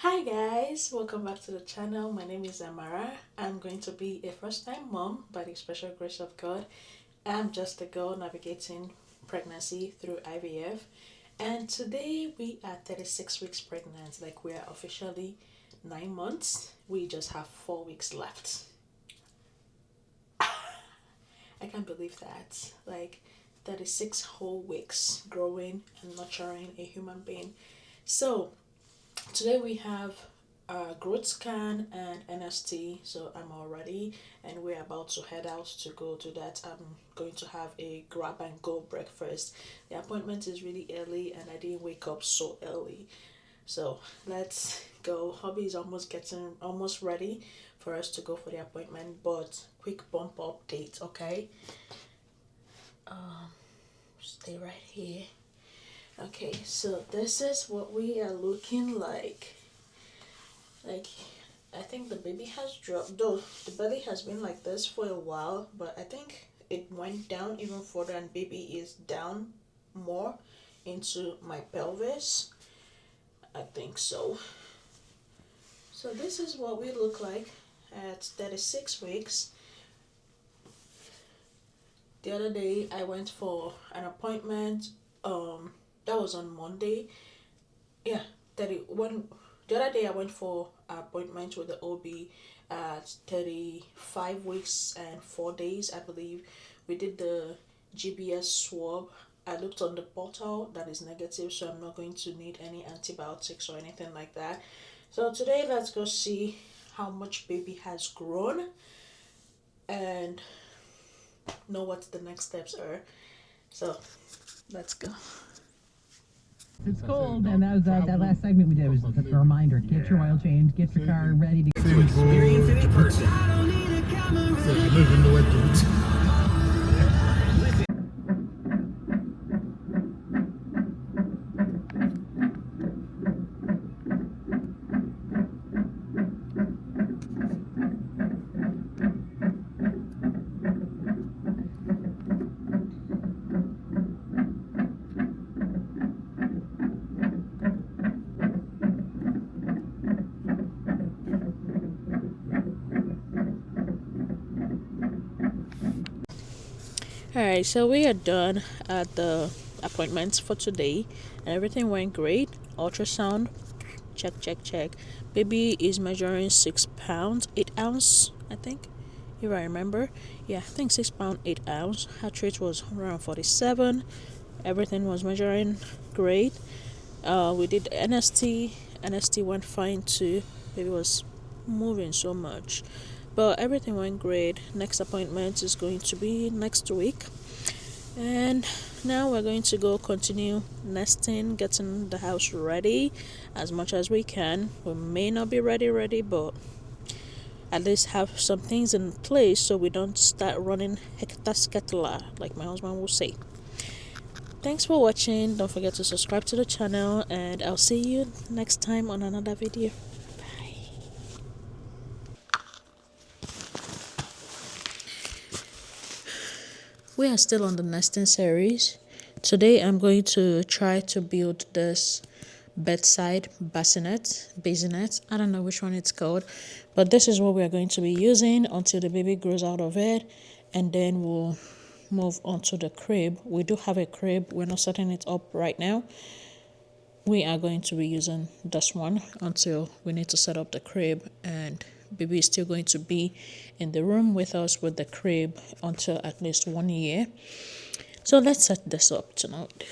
Hi guys, welcome back to the channel. My name is Amara. I'm going to be a first-time mom by the special grace of God. I'm just a girl navigating pregnancy through IVF, and today we are 36 weeks pregnant. Like, we are officially 9 months. We just have 4 weeks left. I can't believe that. Like, 36 whole weeks growing and nurturing a human being. So today we have a growth scan and NST, so I'm all ready and we're about to head out to go do that. I'm going to have a grab and go breakfast. The appointment is really early and I didn't wake up so early. So let's go. Hubby is almost ready for us to go for the appointment, but quick bump update, okay? Stay right here. Okay, so this is what we are looking like. Like, I think the baby has dropped, though the belly has been like this for a while, but I think it went down even further and baby is down more into my pelvis. I think so. So this is what we look like at 36 weeks. The other day I went for an appointment. That was on Monday. Yeah, 31. The other day I went for an appointment with the OB at 35 weeks and 4 days, I believe. We did the GBS swab. I looked on the portal, that is negative, so I'm not going to need any antibiotics or anything like that. So today let's go see how much baby has grown and know what the next steps are. So let's go. It's cold, and that was that last segment we did was just a reminder: get your oil change, get your car ready to experience it in person. So I don't even know what to do. Alright, so we are done at the appointments for today and everything went great. Ultrasound, check, check, check. Baby is measuring 6 pounds, 8 ounce, I think, if I remember. Yeah, I think 6 pound, 8 ounce. Heart rate was around 47. Everything was measuring great. We did NST. NST went fine too. Baby was moving so much, but everything went great. Next appointment is going to be next week, and now we're going to go continue nesting, getting the house ready as much as we can. We may not be ready, but at least have some things in place so we don't start running hectasketla, like my husband will say. Thanks for watching. Don't forget to subscribe to the channel, and I'll see you next time on another video. Bye. We are still on the nesting series. Today I'm going to try to build this bedside bassinet. I don't know which one it's called, but this is what we are going to be using until the baby grows out of it, and then we'll move on to the crib. We do have a crib. We're not setting it up right now. We are going to be using this one until we need to set up the crib, and baby is still going to be in the room with us with the crib until at least 1 year. So let's set this up tonight.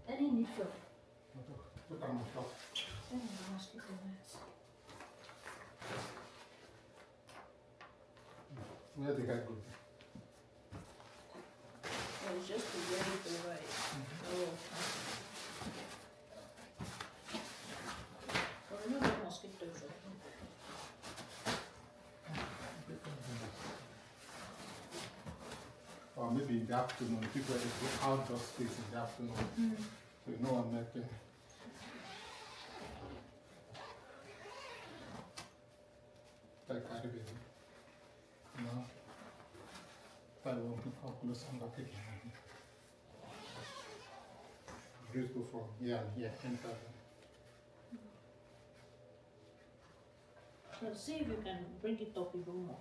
Any neutral. Look at my top. Mosquito nets. Where the guy go? Oh, it's just to get it right. Oh. Oh, remember mosquitoes. Or maybe in the afternoon, people go outdoor space in the afternoon. So no one making. Like Caribbean. No. I won't pick up close on the picking. Breeze go from here and here, enter. So see if you can bring it up even more.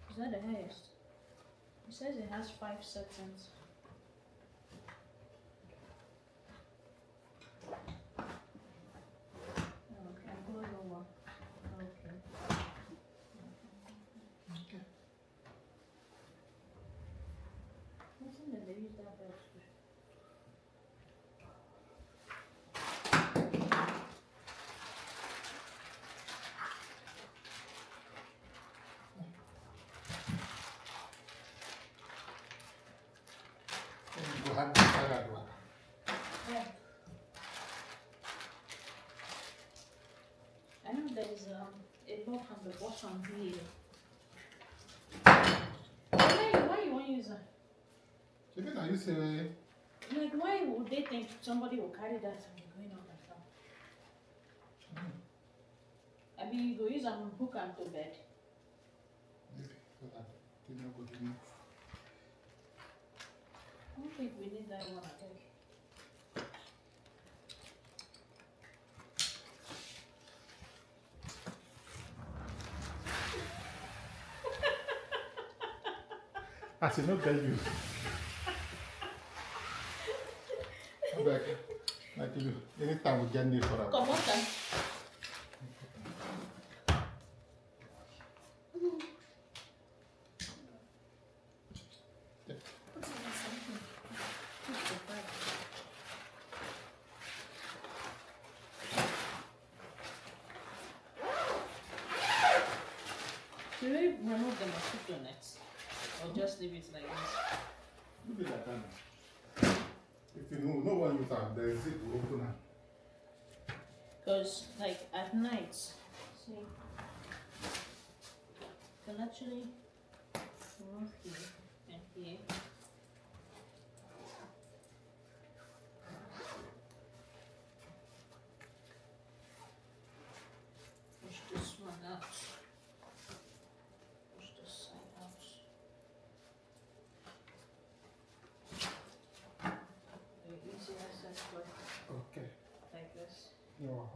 Is that the highest? It says it has 5 seconds. Okay, I'll go lower. Okay. Okay. What's in there? They use that belt. You have the salad one. Yeah. I know there is a lock on the bottom here. Why you want to use that? Even I used to say, Like, why would they think somebody will carry that and be going up and down? I mean, you go use a hook and to bed. maybe, so that they don't go to move. I don't think we need that one, I think. I said, no, tell you. Like you, anytime we get need for a Come on, then. Should we remove the mosquito nets? Or just leave it like this? Look at that. If you know, no one use them, there is it to open them. Because, like, at night, see, you can actually remove here and here. Push this one out. Push this side out. Very easy access for Okay. like this. No,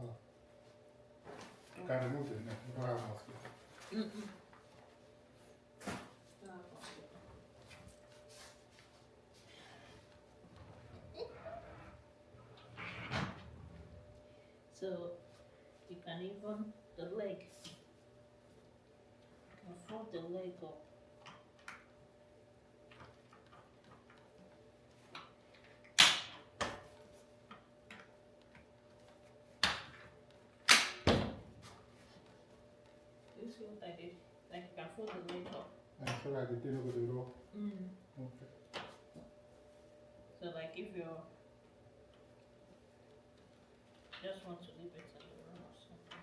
you can remove the net. You don't have mosquito. So you can even the leg. You can fold the leg up. You see what I did? Like you can fold the leg up. And so that the thing over the rope. Mm. Okay. So like if you just want to leave it in the room or something.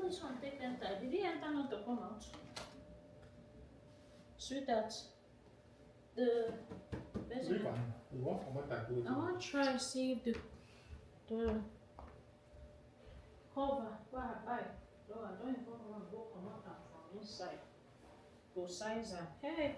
this one take enter? Did he enter not to come out? Sweetheart, the there's Leave one. We want from what I do. I want to try see if the cover where I buy. No, I don't even want to go come out from inside. Go size and hey.